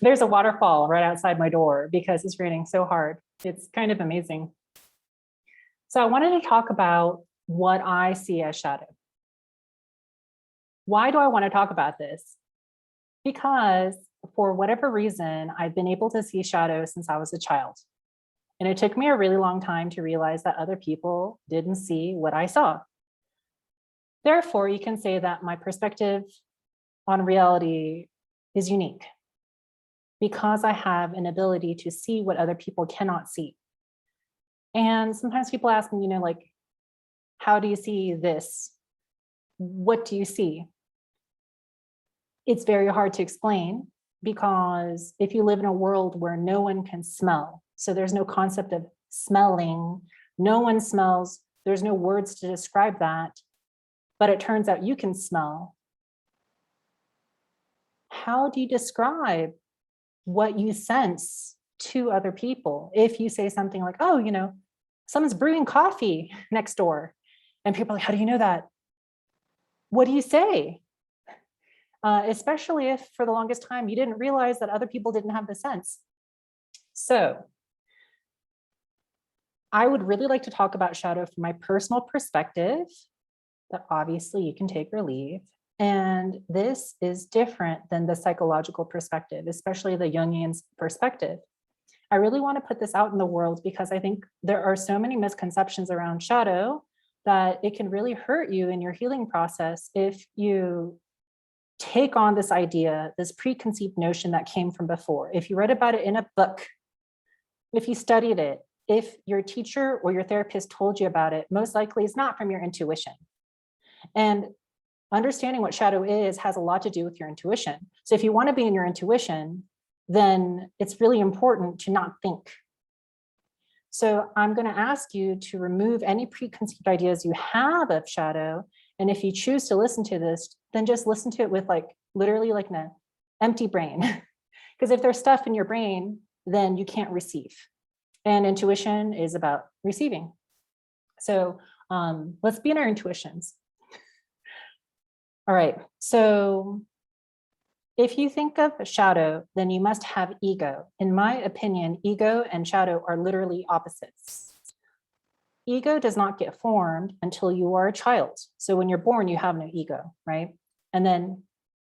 There's a waterfall right outside my door because it's raining so hard. It's kind of amazing. So I wanted to talk about what I see as shadow. Why do I want to talk about this? Because for whatever reason, I've been able to see shadow since I was a child. And it took me a really long time to realize that other people didn't see what I saw. Therefore, you can say that my perspective on reality is unique because I have an ability to see what other people cannot see. And sometimes people ask me, like, how do you see this? What do you see? It's very hard to explain because if you live in a world where no one can smell, so there's no concept of smelling, no one smells, there's no words to describe that, but it turns out you can smell. How do you describe what you sense to other people? If you say something like, oh, someone's brewing coffee next door, and people are like, how do you know that? What do you say? Especially if for the longest time you didn't realize that other people didn't have the sense. So I would really like to talk about shadow from my personal perspective, that obviously you can take or leave. And this is different than the psychological perspective, especially the Jungian perspective. I really want to put this out in the world because I think there are so many misconceptions around shadow that it can really hurt you in your healing process if you take on this idea, this preconceived notion that came from before. If you read about it in a book, if you studied it, if your teacher or your therapist told you about it, most likely it's not from your intuition. And understanding what shadow is has a lot to do with your intuition. So if you want to be in your intuition, then it's really important to not think. So I'm going to ask you to remove any preconceived ideas you have of shadow. And if you choose to listen to this, then just listen to it with literally like an empty brain. Because if there's stuff in your brain, then you can't receive. And intuition is about receiving. So let's be in our intuitions. All right, so if you think of shadow, then you must have ego. In my opinion, ego and shadow are literally opposites. Ego does not get formed until you are a child. So when you're born, you have no ego, right? And then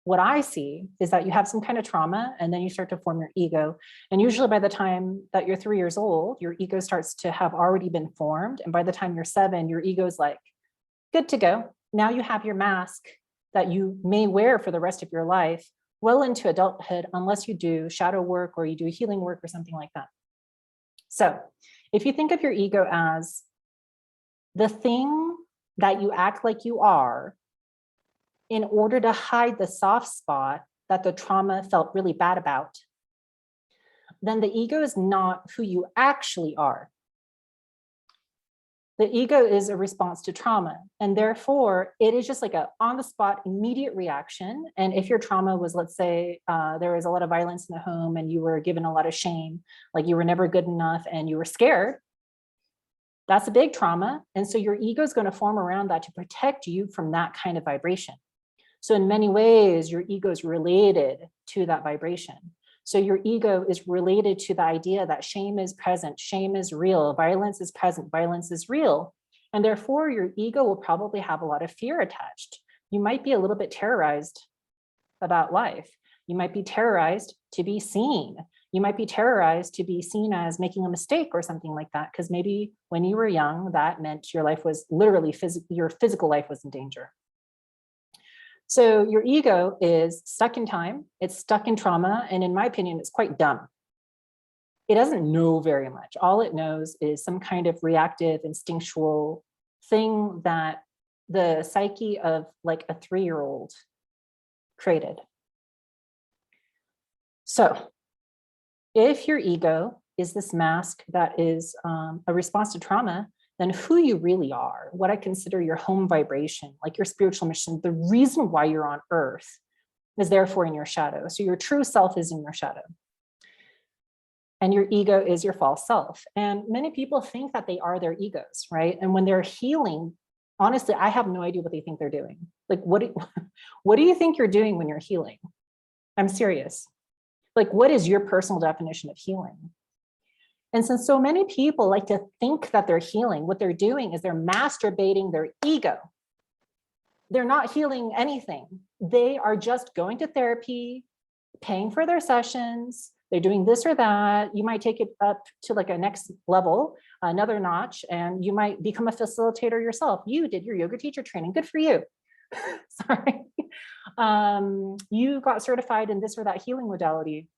what I see is that you have some kind of trauma and then you start to form your ego. And usually by the time that you're 3 years old, your ego starts to have already been formed. And by the time you're 7, your ego is like, good to go. Now you have your mask that you may wear for the rest of your life well into adulthood, unless you do shadow work or you do healing work or something like that. So if you think of your ego as the thing that you act like you are in order to hide the soft spot that the trauma felt really bad about, then the ego is not who you actually are. The ego is a response to trauma, and therefore it is just like a on-the-spot immediate reaction. And if your trauma was, let's say, there was a lot of violence in the home and you were given a lot of shame, like you were never good enough and you were scared, that's a big trauma. And so your ego is going to form around that to protect you from that kind of vibration. So in many ways, your ego is related to that vibration. So your ego is related to the idea that shame is present, shame is real, violence is present, violence is real. And therefore, your ego will probably have a lot of fear attached. You might be a little bit terrorized about life. You might be terrorized to be seen. You might be terrorized to be seen as making a mistake or something like that, because maybe when you were young, that meant your life was literally, your physical life was in danger. So your ego is stuck in time, it's stuck in trauma, and in my opinion, it's quite dumb. It doesn't know very much. All it knows is some kind of reactive, instinctual thing that the psyche of like a 3-year-old created. So if your ego is this mask that is a response to trauma, then who you really are, what I consider your home vibration, like your spiritual mission, the reason why you're on earth is therefore in your shadow. So your true self is in your shadow. And your ego is your false self. And many people think that they are their egos, right? And when they're healing honestly, I have no idea what they think they're doing. Like, what do you think you're doing when you're healing? I'm serious. Like, what is your personal definition of healing? And since so many people like to think that they're healing, what they're doing is they're masturbating their ego. They're not healing anything. They are just going to therapy, paying for their sessions. They're doing this or that. You might take it up to like a next level, another notch, and you might become a facilitator yourself. You did your yoga teacher training. Good for you. Sorry. You got certified in this or that healing modality,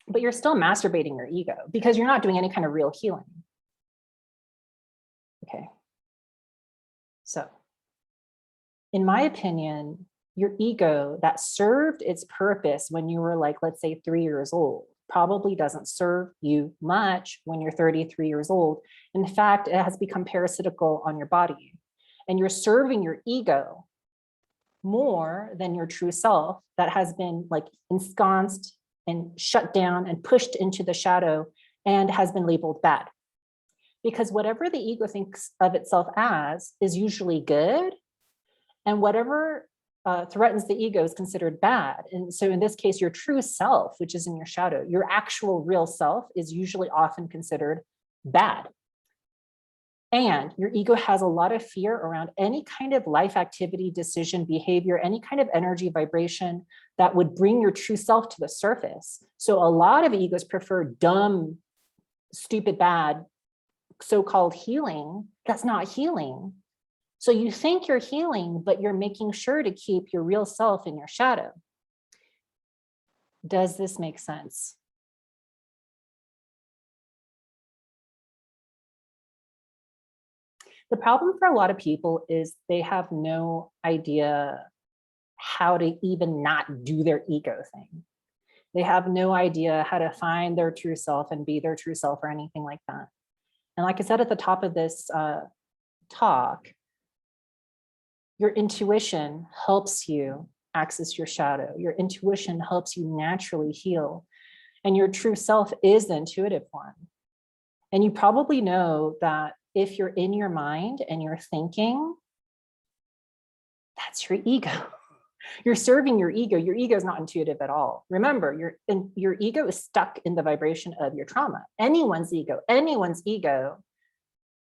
but you're still masturbating your ego because you're not doing any kind of real healing. Okay. So, in my opinion, your ego that served its purpose when you were like, let's say 3 years old, probably doesn't serve you much when you're 33 years old. In fact, it has become parasitical on your body. And you're serving your ego more than your true self that has been like ensconced and shut down and pushed into the shadow and has been labeled bad. Because whatever the ego thinks of itself as is usually good, and whatever threatens the ego is considered bad. And so in this case, your true self, which is in your shadow, your actual real self is usually often considered bad. And your ego has a lot of fear around any kind of life activity, decision, behavior, any kind of energy vibration that would bring your true self to the surface. So a lot of egos prefer dumb, stupid, bad, so-called healing. That's not healing. So you think you're healing, but you're making sure to keep your real self in your shadow. Does this make sense? The problem for a lot of people is they have no idea how to even not do their ego thing. They have no idea how to find their true self and be their true self or anything like that. And like I said at the top of this talk, your intuition helps you access your shadow. Your intuition helps you naturally heal. And your true self is the intuitive one. And you probably know that if you're in your mind and you're thinking, that's your ego. You're serving your ego. Your ego is not intuitive at all. Remember, your ego is stuck in the vibration of your trauma. Anyone's ego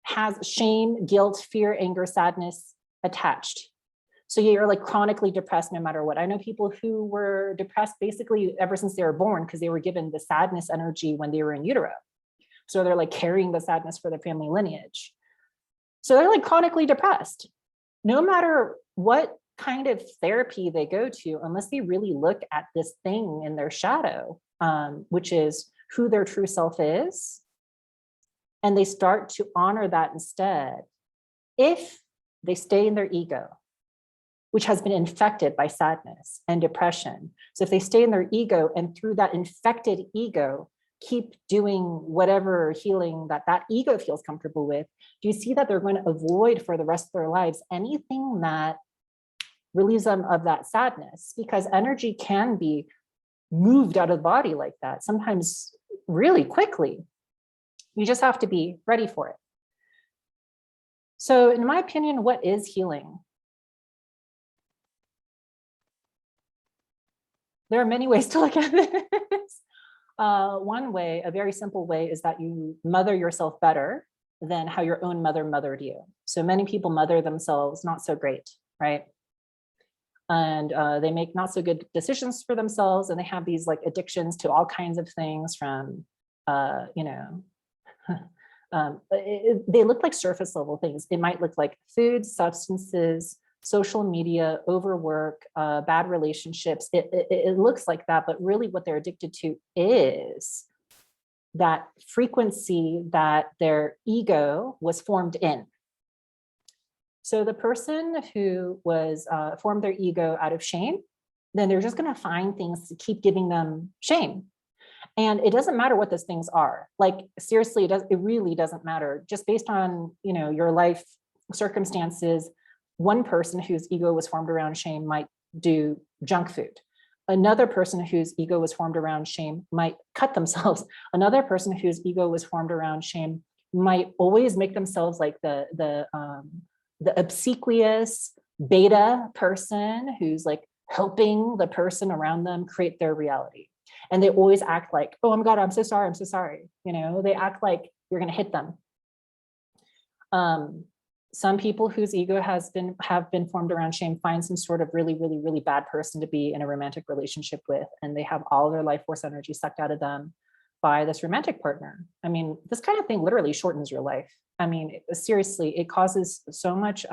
has shame, guilt, fear, anger, sadness attached. So you're like chronically depressed no matter what. I know people who were depressed basically ever since they were born because they were given the sadness energy when they were in utero. So they're like carrying the sadness for their family lineage. So they're like chronically depressed. No matter what kind of therapy they go to, unless they really look at this thing in their shadow, which is who their true self is, and they start to honor that instead, if they stay in their ego, which has been infected by sadness and depression. So if they stay in their ego and through that infected ego, keep doing whatever healing that ego feels comfortable with, do you see that they're going to avoid for the rest of their lives anything that relieves them of that sadness? Because energy can be moved out of the body like that, sometimes really quickly. You just have to be ready for it. So in my opinion, what is healing? There are many ways to look at this. One way, a very simple way, is that you mother yourself better than how your own mother mothered you. So many people mother themselves not so great, right? And they make not so good decisions for themselves, and they have these like addictions to all kinds of things from, they look like surface level things. It might look like food, substances, social media, overwork, bad relationships. It looks like that, but really what they're addicted to is that frequency that their ego was formed in. So the person who was formed their ego out of shame, then they're just going to find things to keep giving them shame. And it doesn't matter what those things are. Like seriously, it really doesn't matter. Just based on your life circumstances, one person whose ego was formed around shame might do junk food. Another person whose ego was formed around shame might cut themselves. Another person whose ego was formed around shame might always make themselves like the the obsequious beta person who's like helping the person around them create their reality. And they always act like, oh my God, I'm so sorry, I'm so sorry. You know, they act like you're gonna hit them. Some people whose ego have been formed around shame find some sort of really, really, really bad person to be in a romantic relationship with, and they have all their life force energy sucked out of them by this romantic partner. I mean, this kind of thing literally shortens your life. I mean, seriously, it causes so much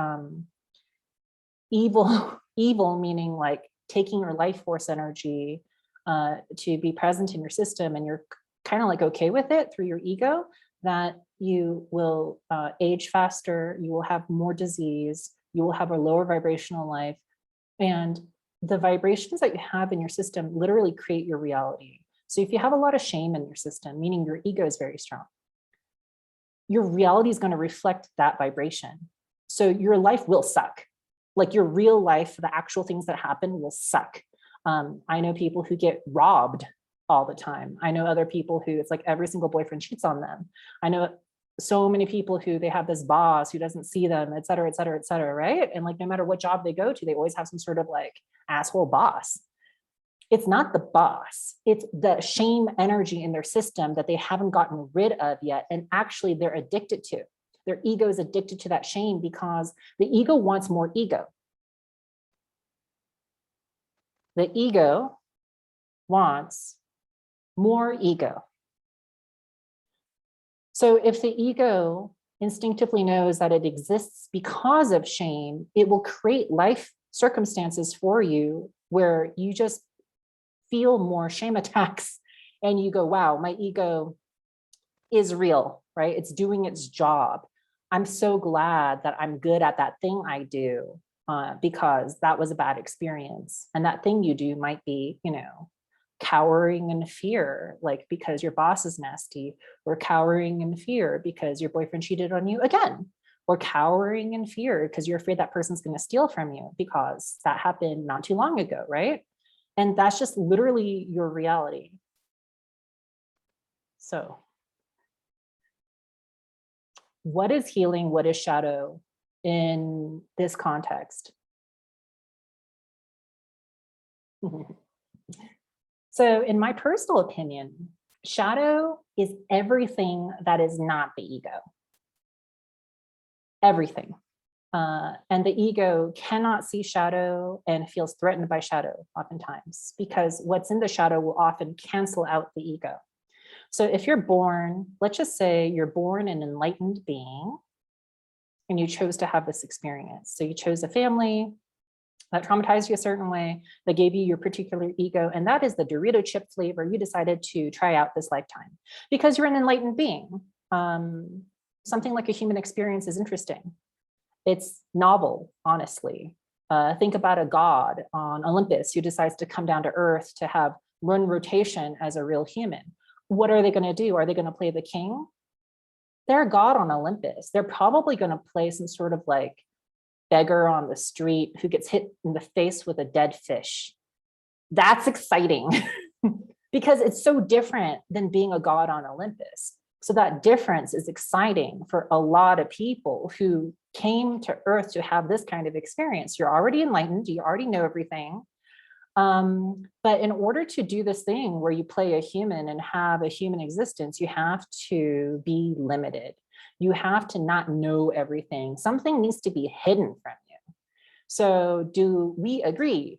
evil, evil meaning like taking your life force energy to be present in your system, and you're kind of like okay with it through your ego, that you will age faster, you will have more disease, you will have a lower vibrational life. And the vibrations that you have in your system literally create your reality. So if you have a lot of shame in your system, meaning your ego is very strong, your reality is going to reflect that vibration. So your life will suck. Like your real life, the actual things that happen will suck. I know people who get robbed all the time. I know other people who it's like every single boyfriend cheats on them. I know so many people who they have this boss who doesn't see them, et cetera, et cetera, et cetera, right? And like no matter what job they go to, they always have some sort of like asshole boss. It's not the boss, it's the shame energy in their system that they haven't gotten rid of yet. And actually they're addicted to. Their ego is addicted to that shame because the ego wants more ego. The ego wants more ego. So if the ego instinctively knows that it exists because of shame, it will create life circumstances for you where you just feel more shame attacks and you go, wow, my ego is real, right? It's doing its job. I'm so glad that I'm good at that thing I do because that was a bad experience. And that thing you do might be, you know, cowering in fear, like because your boss is nasty, or cowering in fear because your boyfriend cheated on you again, or cowering in fear because you're afraid that person's going to steal from you because that happened not too long ago, right? And that's just literally your reality. So what is healing? What is shadow in this context? So in my personal opinion, shadow is everything that is not the ego. Everything. And the ego cannot see shadow and feels threatened by shadow oftentimes, because what's in the shadow will often cancel out the ego. So if you're born, let's just say you're born an enlightened being and you chose to have this experience. So you chose a family that traumatized you a certain way, that gave you your particular ego, and that is the Dorito chip flavor you decided to try out this lifetime because you're an enlightened being. Something like a human experience is interesting. It's novel, honestly. Think about a god on Olympus who decides to come down to earth to have run rotation as a real human. What are they going to do? Are they going to play the king? They're a god on Olympus. They're probably going to play some sort of like beggar on the street who gets hit in the face with a dead fish. That's exciting because it's so different than being a god on Olympus. So that difference is exciting for a lot of people who came to earth to have this kind of experience. You're already enlightened, you already know everything. But in order to do this thing where you play a human and have a human existence, you have to be limited. You have to not know everything. Something needs to be hidden from you. So do we agree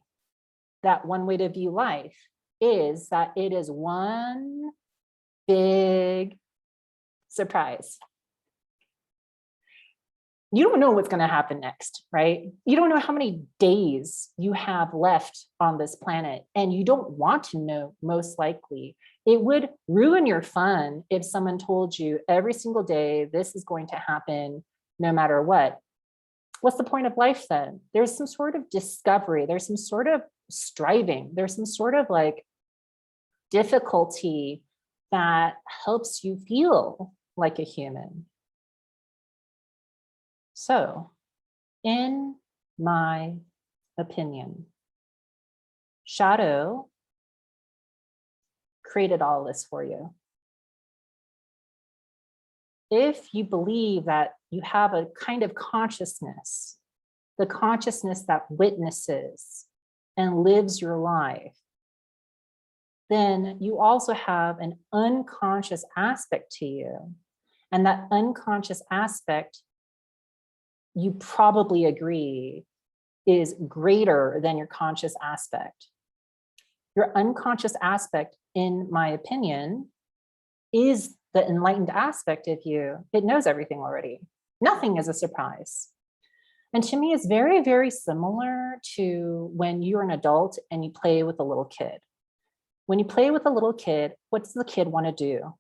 that one way to view life is that it is one big surprise? You don't know what's going to happen next, right? You don't know how many days you have left on this planet, and you don't want to know, most likely. It would ruin your fun if someone told you every single day, this is going to happen no matter what. What's the point of life then? There's some sort of discovery, there's some sort of striving, there's some sort of like difficulty that helps you feel like a human. So, in my opinion, shadow created all this for you. If you believe that you have a kind of consciousness, the consciousness that witnesses and lives your life, then you also have an unconscious aspect to you. And that unconscious aspect, you probably agree, is greater than your conscious aspect. Your unconscious aspect, in my opinion, is the enlightened aspect of you. It knows everything already. Nothing is a surprise. And to me, it's very, very similar to when you're an adult and you play with a little kid. When you play with a little kid, what does the kid want to do?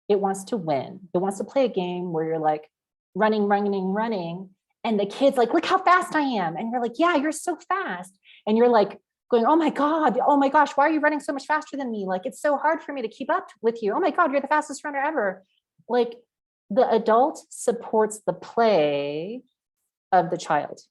It wants to win. It wants to play a game where you're like running, running, running. And the kid's like, look how fast I am. And you're like, yeah, you're so fast. And you're like going, oh my God, oh my gosh, why are you running so much faster than me? Like, it's so hard for me to keep up with you. Oh my God, you're the fastest runner ever. Like, the adult supports the play of the child.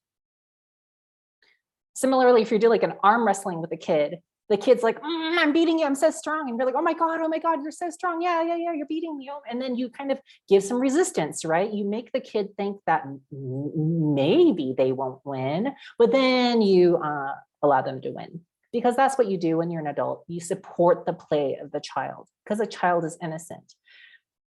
Similarly, if you do like an arm wrestling with a kid, the kid's like, I'm beating you, I'm so strong. And you're like, oh my God, you're so strong. Yeah, you're beating me. And then you kind of give some resistance, right? You make the kid think that maybe they won't win, but then you allow them to win. Because that's what you do when you're an adult. You support the play of the child because a child is innocent.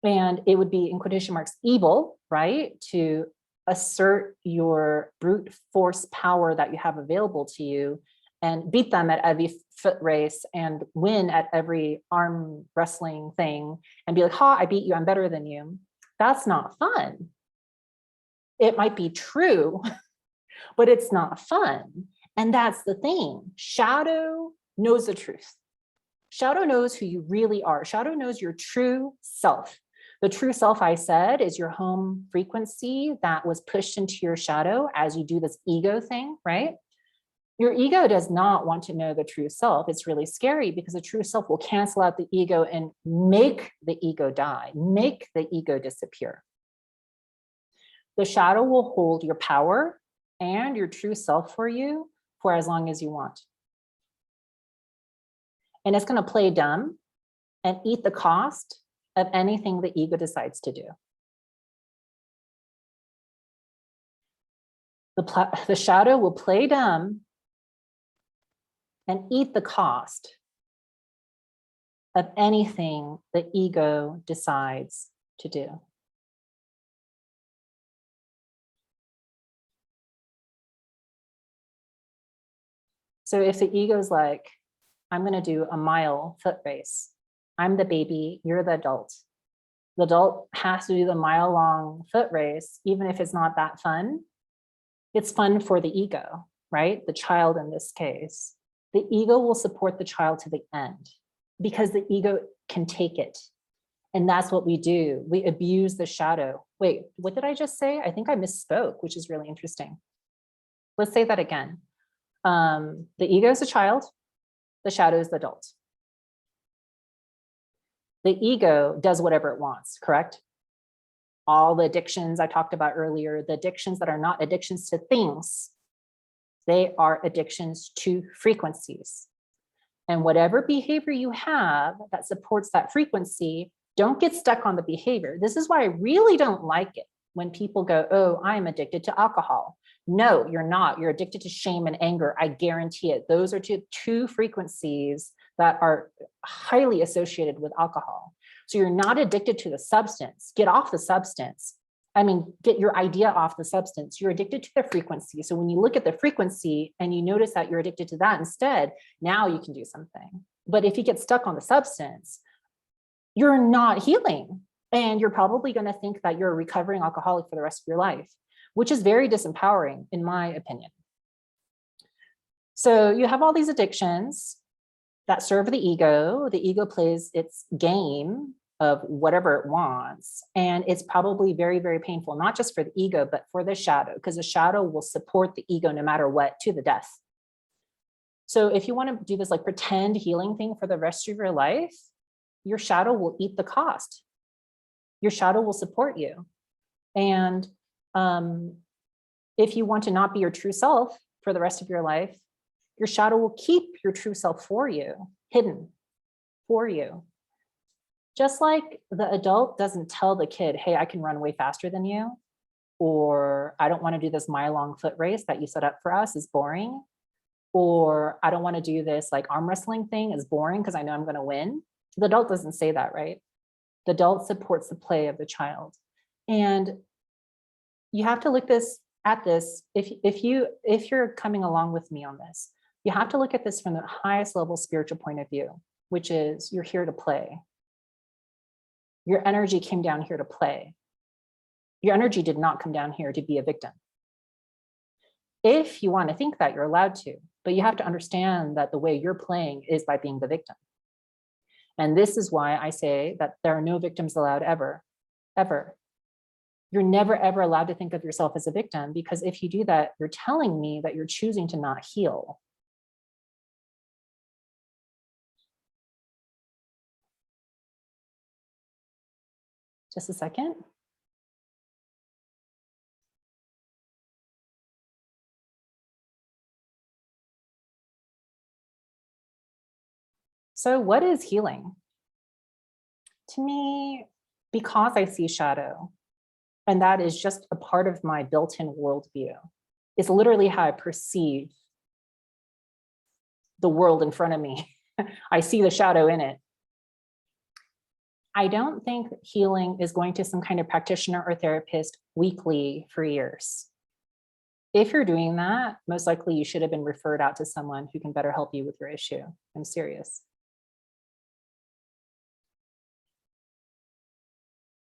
And it would be, in quotation marks, evil, right? To assert your brute force power that you have available to you and beat them at every foot race and win at every arm wrestling thing and be like, ha, I beat you, I'm better than you. That's not fun. It might be true, but it's not fun. And that's the thing. Shadow knows the truth. Shadow knows who you really are. Shadow knows your true self. The true self, I said, is your home frequency that was pushed into your shadow as you do this ego thing, right? Your ego does not want to know the true self. It's really scary because the true self will cancel out the ego and make the ego die, make the ego disappear. The shadow will hold your power and your true self for you for as long as you want. And it's going to play dumb and eat the cost of anything the ego decides to do. The shadow will play dumb and eat the cost of anything the ego decides to do. So if the ego is like, I'm going to do a mile foot race. I'm the baby, you're the adult. The adult has to do the mile-long foot race, even if it's not that fun. It's fun for the ego, right? The child in this case. The ego will support the child to the end because the ego can take it. And that's what we do. We abuse the shadow. Wait, what did I just say? I think I misspoke, which is really interesting. Let's say that again. The ego is the child, the shadow is the adult. The ego does whatever it wants, correct? All the addictions I talked about earlier, the addictions that are not addictions to things, they are addictions to frequencies. And whatever behavior you have that supports that frequency, don't get stuck on the behavior. This is why I really don't like it when people go, oh, I'm addicted to alcohol. No, you're not. You're addicted to shame and anger. I guarantee it. Those are two frequencies that are highly associated with alcohol. So you're not addicted to the substance. Get off the substance. I mean, get your idea off the substance. You're addicted to the frequency. So when you look at the frequency and you notice that you're addicted to that instead, now you can do something. But if you get stuck on the substance, you're not healing. And you're probably going to think that you're a recovering alcoholic for the rest of your life, which is very disempowering, in my opinion. So you have all these addictions that serve the ego. The ego plays its game of whatever it wants. And it's probably very, very painful, not just for the ego, but for the shadow, because the shadow will support the ego no matter what, to the death. So if you want to do this like pretend healing thing for the rest of your life, your shadow will eat the cost. Your shadow will support you. And if you want to not be your true self for the rest of your life, your shadow will keep your true self for you, hidden for you. Just like the adult doesn't tell the kid, hey, I can run way faster than you. or I don't want to do this mile-long foot race that you set up for us, is boring, or I don't want to do this like arm wrestling thing, is boring because I know I'm going to win. The adult doesn't say that, right? The adult supports the play of the child. And you have to look at this, if you're coming along with me on this, you have to look at this from the highest level spiritual point of view, which is you're here to play. Your energy came down here to play. Your energy did not come down here to be a victim. If you want to think that, you're allowed to, but you have to understand that the way you're playing is by being the victim. And this is why I say that there are no victims allowed ever, ever. You're never, ever allowed to think of yourself as a victim, because if you do that, you're telling me that you're choosing to not heal. Just a second. So what is healing? To me, because I see shadow, and that is just a part of my built-in worldview, it's literally how I perceive the world in front of me. I see the shadow in it. I don't think healing is going to some kind of practitioner or therapist weekly for years. If you're doing that, most likely you should have been referred out to someone who can better help you with your issue. I'm serious.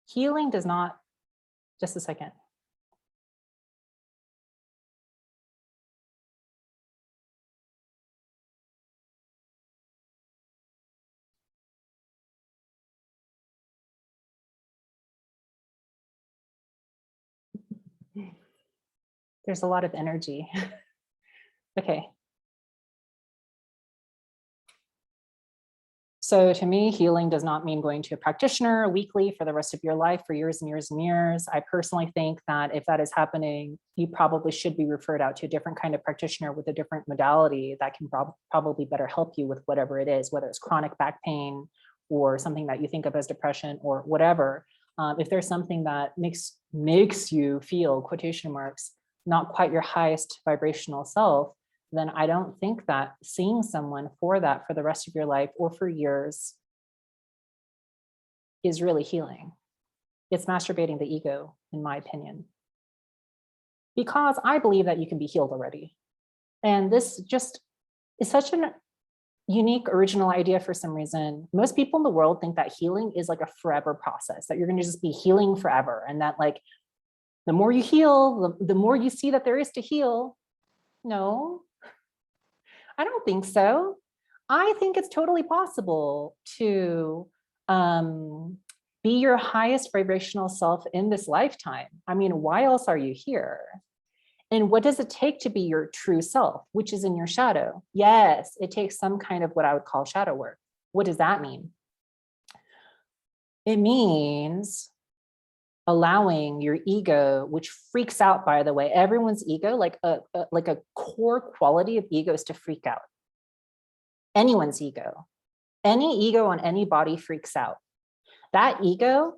Healing does not, just a second. There's a lot of energy. Okay. So to me, healing does not mean going to a practitioner weekly for the rest of your life for years and years and years. I personally think that if that is happening, you probably should be referred out to a different kind of practitioner with a different modality that can probably better help you with whatever it is, whether it's chronic back pain or something that you think of as depression or whatever. If there's something that makes you feel, quotation marks, not quite your highest vibrational self, then I don't think that seeing someone for that for the rest of your life or for years is really healing. It's masturbating the ego, in my opinion. Because I believe that you can be healed already. And this just is such a unique, original idea for some reason. Most people in the world think that healing is like a forever process, that you're going to just be healing forever. And that like, the more you heal, the more you see that there is to heal. No, I don't think so. I think it's totally possible to be your highest vibrational self in this lifetime. I mean, why else are you here? And what does it take to be your true self, which is in your shadow? Yes, it takes some kind of what I would call shadow work. What does that mean? It means allowing your ego, which freaks out, by the way, everyone's ego, like a core quality of ego is to freak out. Anyone's ego, any ego on any body freaks out. That ego,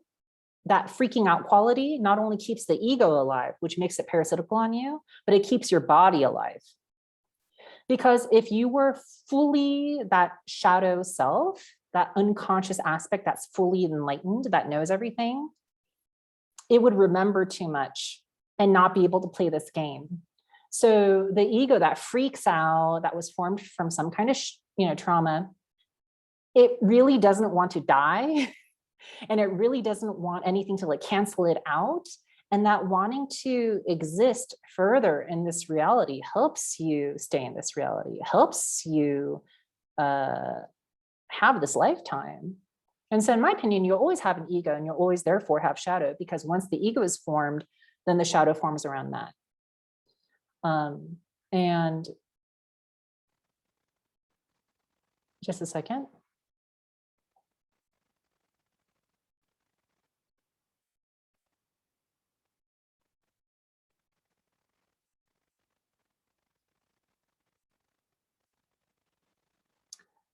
that freaking out quality not only keeps the ego alive, which makes it parasitical on you, but it keeps your body alive. Because if you were fully that shadow self, that unconscious aspect that's fully enlightened, that knows everything, it would remember too much and not be able to play this game. So the ego that freaks out, that was formed from some kind of trauma, it really doesn't want to die. And it really doesn't want anything to like cancel it out. And that wanting to exist further in this reality helps you stay in this reality, helps you have this lifetime. And so in my opinion, you'll always have an ego and you'll always therefore have shadow, because once the ego is formed, then the shadow forms around that. And just a second.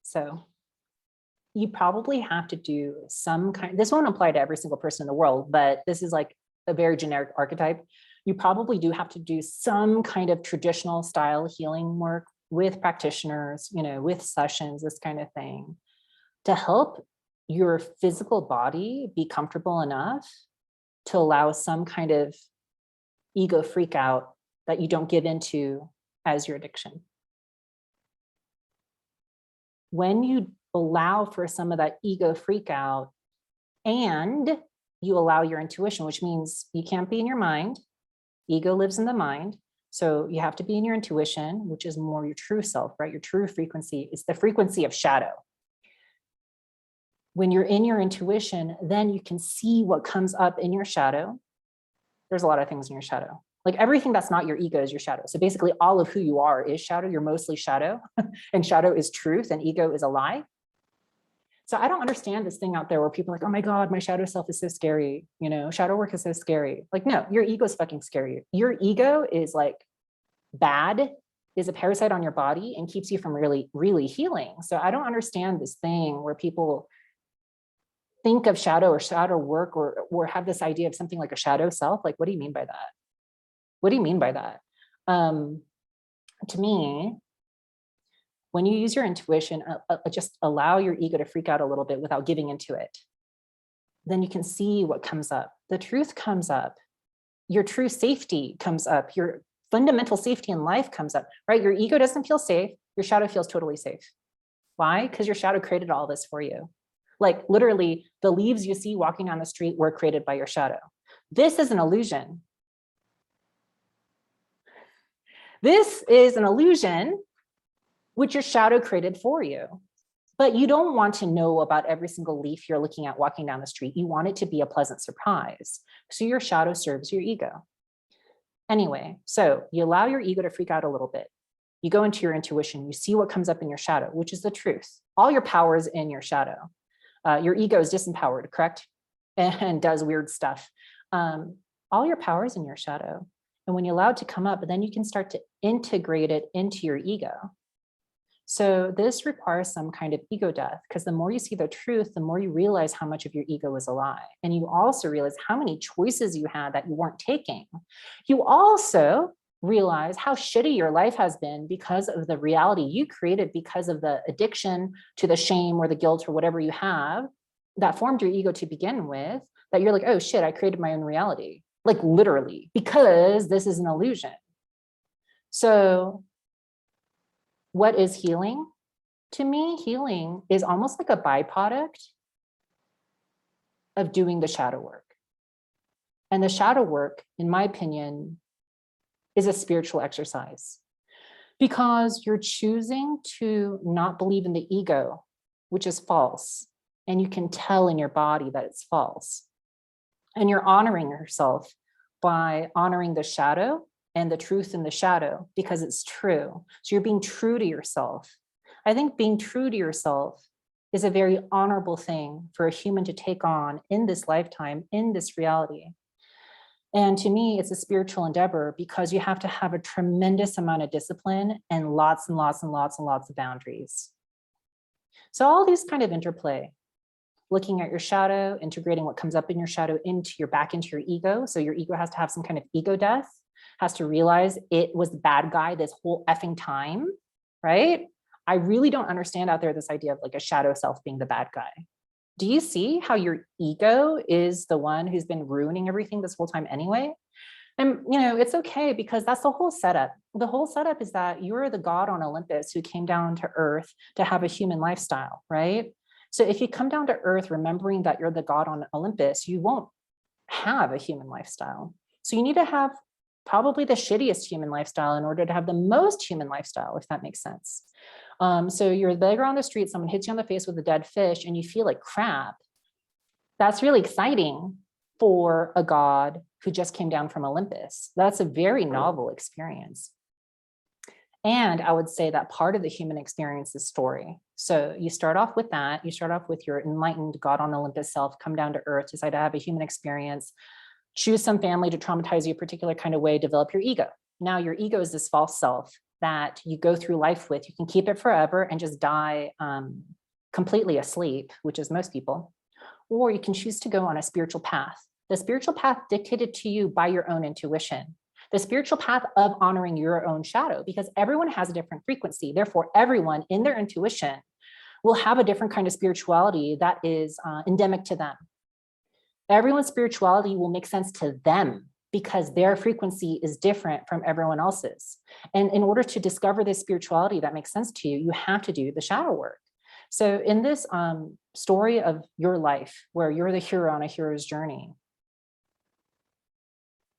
So you probably have to do some kind, this won't apply to every single person in the world, but this is like a very generic archetype, you probably do have to do some kind of traditional style healing work with practitioners, with sessions, this kind of thing, to help your physical body be comfortable enough to allow some kind of ego freak out that you don't give into as your addiction. When you allow for some of that ego freak out and you allow your intuition, which means you can't be in your mind, ego lives in the mind. So you have to be in your intuition, which is more your true self, right? Your true frequency is the frequency of shadow. When you're in your intuition, then you can see what comes up in your shadow. There's a lot of things in your shadow. Like everything that's not your ego is your shadow. So basically all of who you are is shadow. You're mostly shadow and shadow is truth and ego is a lie. So I don't understand this thing out there where people are like, oh my God, my shadow self is so scary. Shadow work is so scary. Like, no, your ego is fucking scary. Your ego is like bad, is a parasite on your body and keeps you from really, really healing. So I don't understand this thing where people think of shadow or shadow work or have this idea of something like a shadow self. Like, what do you mean by that? What do you mean by that? To me, when you use your intuition, just allow your ego to freak out a little bit without giving into it. Then you can see what comes up. The truth comes up. Your true safety comes up. Your fundamental safety in life comes up, right? Your ego doesn't feel safe. Your shadow feels totally safe. Why? Because your shadow created all this for you. Like literally the leaves you see walking down the street were created by your shadow. This is an illusion. This is an illusion which your shadow created for you. But you don't want to know about every single leaf you're looking at walking down the street. You want it to be a pleasant surprise. So your shadow serves your ego. Anyway, so you allow your ego to freak out a little bit. You go into your intuition, you see what comes up in your shadow, which is the truth. All your power is in your shadow. Your ego is disempowered, correct? And does weird stuff. All your power is in your shadow. And when you allow it to come up, then you can start to integrate it into your ego. So this requires some kind of ego death, because the more you see the truth, the more you realize how much of your ego is a lie. And you also realize how many choices you had that you weren't taking. You also realize how shitty your life has been because of the reality you created, because of the addiction to the shame or the guilt or whatever you have that formed your ego to begin with, that you're like, oh shit, I created my own reality. Like literally, because this is an illusion. So what is healing? To me, healing is almost like a byproduct of doing the shadow work. And the shadow work, in my opinion, is a spiritual exercise, because you're choosing to not believe in the ego, which is false. And you can tell in your body that it's false. And you're honoring yourself by honoring the shadow and the truth in the shadow, because it's true. So you're being true to yourself. I think being true to yourself is a very honorable thing for a human to take on in this lifetime, in this reality. And to me, it's a spiritual endeavor, because you have to have a tremendous amount of discipline and lots and lots and lots and lots of boundaries. So all these kind of interplay, looking at your shadow, integrating what comes up in your shadow back into your ego. So your ego has to have some kind of ego death, has to realize it was the bad guy this whole effing time, right? I really don't understand out there this idea of like a shadow self being the bad guy. Do you see how your ego is the one who's been ruining everything this whole time anyway? And it's okay, because that's the whole setup. The whole setup is that you're the god on Olympus who came down to earth to have a human lifestyle, right? So if you come down to earth remembering that you're the god on Olympus, you won't have a human lifestyle. So you need to have probably the shittiest human lifestyle in order to have the most human lifestyle, if that makes sense. So you're there on the street, someone hits you on the face with a dead fish and you feel like crap. That's really exciting for a god who just came down from Olympus. That's a very novel experience. And I would say that part of the human experience is story. So you start off with that. You start off with your enlightened God on Olympus self, come down to earth, decide to have a human experience, choose some family to traumatize you a particular kind of way, develop your ego. Now your ego is this false self that you go through life with. You can keep it forever and just die completely asleep, which is most people. Or you can choose to go on a spiritual path. The spiritual path dictated to you by your own intuition. The spiritual path of honoring your own shadow, because everyone has a different frequency. Therefore, everyone in their intuition will have a different kind of spirituality that is endemic to them. Everyone's spirituality will make sense to them because their frequency is different from everyone else's. And in order to discover this spirituality that makes sense to you, you have to do the shadow work. So in this story of your life, where you're the hero on a hero's journey,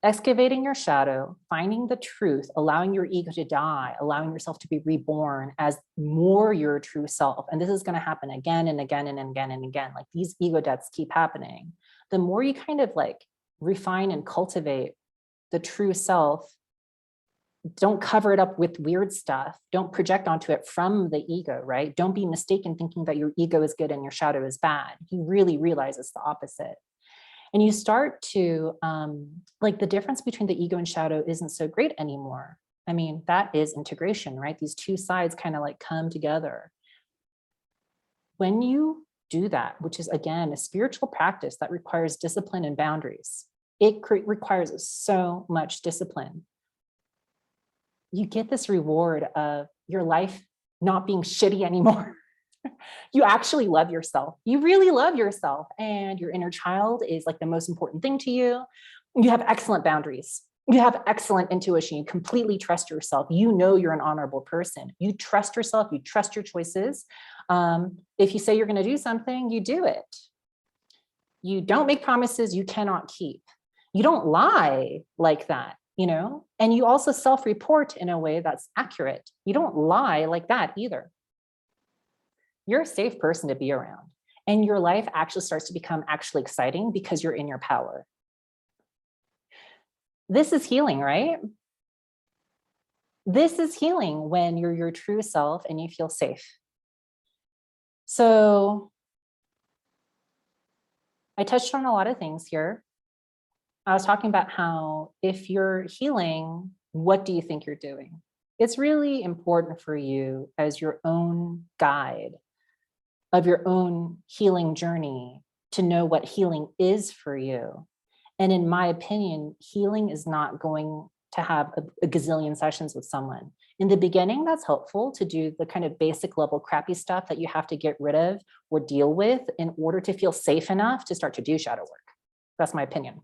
excavating your shadow, finding the truth, allowing your ego to die, allowing yourself to be reborn as more your true self. And this is going to happen again and again and again and again. Like these ego deaths keep happening. The more you kind of like refine and cultivate the true self, don't cover it up with weird stuff. Don't project onto it from the ego, right? Don't be mistaken thinking that your ego is good and your shadow is bad. You really realize it's the opposite. And you start to, like the difference between the ego and shadow isn't so great anymore. I mean, that is integration, right? These two sides kind of like come together. When you do that, which is again, a spiritual practice that requires discipline and boundaries, it requires so much discipline. You get this reward of your life not being shitty anymore. You actually love yourself. You really love yourself, and your inner child is like the most important thing to you. You have excellent boundaries. You have excellent intuition. You completely trust yourself. You know you're an honorable person. You trust yourself. You trust your choices. If you say you're going to do something, you do it. You don't make promises you cannot keep. You don't lie like that, you know? And you also self-report in a way that's accurate. You don't lie like that either. You're a safe person to be around, and your life actually starts to become actually exciting because you're in your power. This is healing, right? This is healing when you're your true self and you feel safe. So I touched on a lot of things here. I was talking about how if you're healing, what do you think you're doing? It's really important for you as your own guide of your own healing journey to know what healing is for you. And in my opinion, healing is not going to have a gazillion sessions with someone. In the beginning, that's helpful to do the kind of basic level crappy stuff that you have to get rid of or deal with in order to feel safe enough to start to do shadow work. That's my opinion.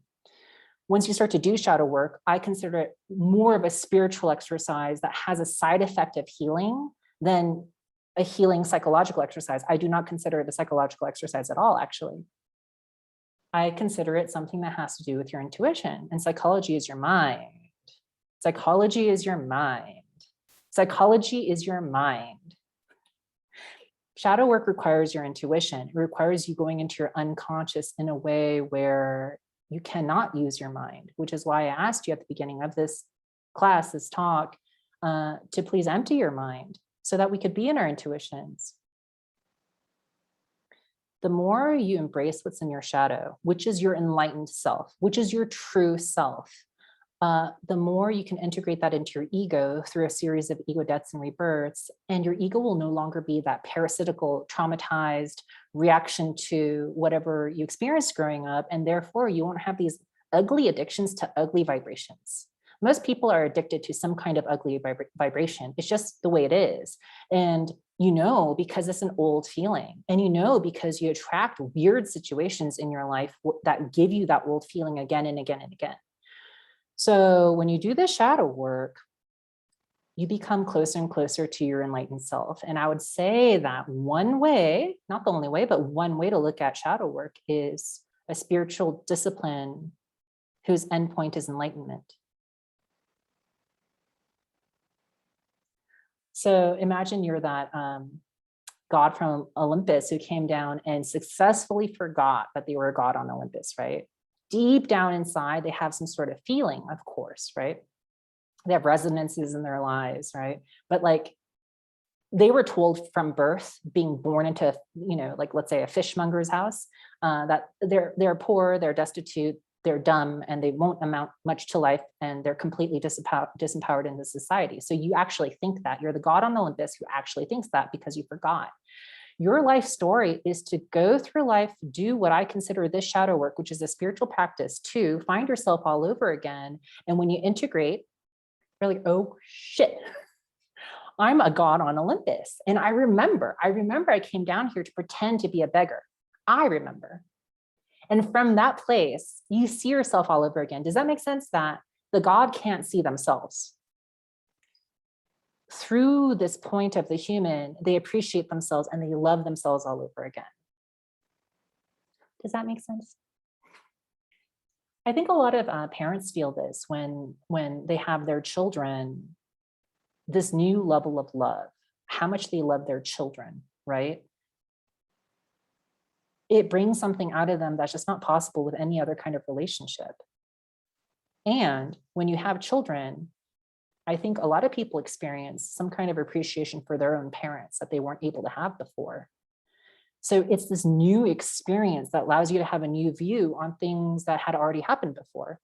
Once you start to do shadow work, I consider it more of a spiritual exercise that has a side effect of healing than a healing psychological exercise. I do not consider it a psychological exercise at all, actually. I consider it something that has to do with your intuition, and psychology is your mind. Psychology is your mind. Psychology is your mind. Shadow work requires your intuition. It requires you going into your unconscious in a way where you cannot use your mind, which is why I asked you at the beginning of this class, this talk, to please empty your mind so that we could be in our intuitions. The more you embrace what's in your shadow, which is your enlightened self, which is your true self, the more you can integrate that into your ego through a series of ego deaths and rebirths, and your ego will no longer be that parasitical, traumatized reaction to whatever you experienced growing up, and therefore you won't have these ugly addictions to ugly vibrations. Most people are addicted to some kind of ugly vibration. It's just the way it is. And you know, because it's an old feeling, and you know, because you attract weird situations in your life that give you that old feeling again and again and again. So when you do the shadow work, you become closer and closer to your enlightened self. And I would say that one way, not the only way, but one way to look at shadow work is a spiritual discipline whose endpoint is enlightenment. So imagine you're that god from Olympus who came down and successfully forgot that they were a god on Olympus, right? Deep down inside, they have some sort of feeling, of course, right? They have resonances in their lives, right? But like they were told from birth, being born into, you know, like let's say a fishmonger's house, that they're poor, they're destitute, they're dumb, and they won't amount much to life, and they're completely disempowered in the society. So you actually think that you're the god on Olympus who actually thinks that because you forgot. Your life story is to go through life, do what I consider this shadow work, which is a spiritual practice, to find yourself all over again. And when you integrate, you're like, oh shit, I'm a god on Olympus. And I remember I came down here to pretend to be a beggar. I remember. And from that place, you see yourself all over again. Does that make sense? That the god can't see themselves. Through this point of the human, they appreciate themselves and they love themselves all over again. Does that make sense? I think a lot of parents feel this when they have their children, this new level of love, how much they love their children, right? It brings something out of them that's just not possible with any other kind of relationship. And when you have children, I think a lot of people experience some kind of appreciation for their own parents that they weren't able to have before. So it's this new experience that allows you to have a new view on things that had already happened before.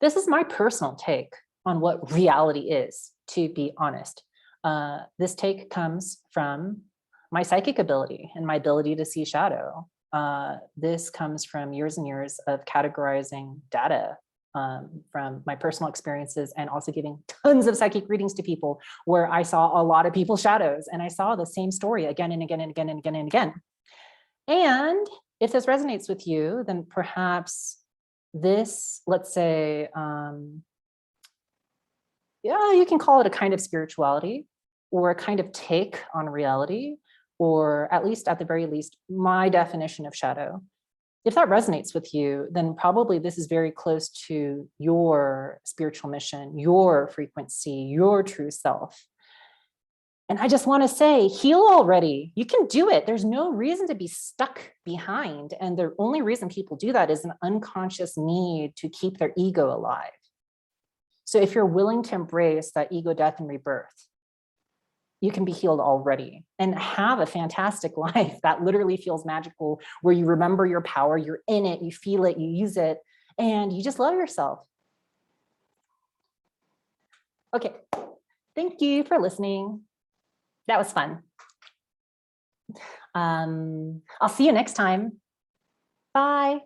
This is my personal take on what reality is, to be honest. This take comes from my psychic ability and my ability to see shadow. This comes from years and years of categorizing data from my personal experiences, and also giving tons of psychic readings to people where I saw a lot of people's shadows, and I saw the same story again and again and again and again and again. And if this resonates with you, then perhaps this, let's say, yeah, you can call it a kind of spirituality or a kind of take on reality, or at least, at the very least, my definition of shadow. If that resonates with you, then probably this is very close to your spiritual mission, your frequency, your true self. And I just want to say, heal already. You can do it. There's no reason to be stuck behind. And the only reason people do that is an unconscious need to keep their ego alive. So if you're willing to embrace that ego death and rebirth, you can be healed already and have a fantastic life that literally feels magical, where you remember your power, you're in it, you feel it, you use it, and you just love yourself. Okay, thank you for listening. That was fun. I'll see you next time. Bye.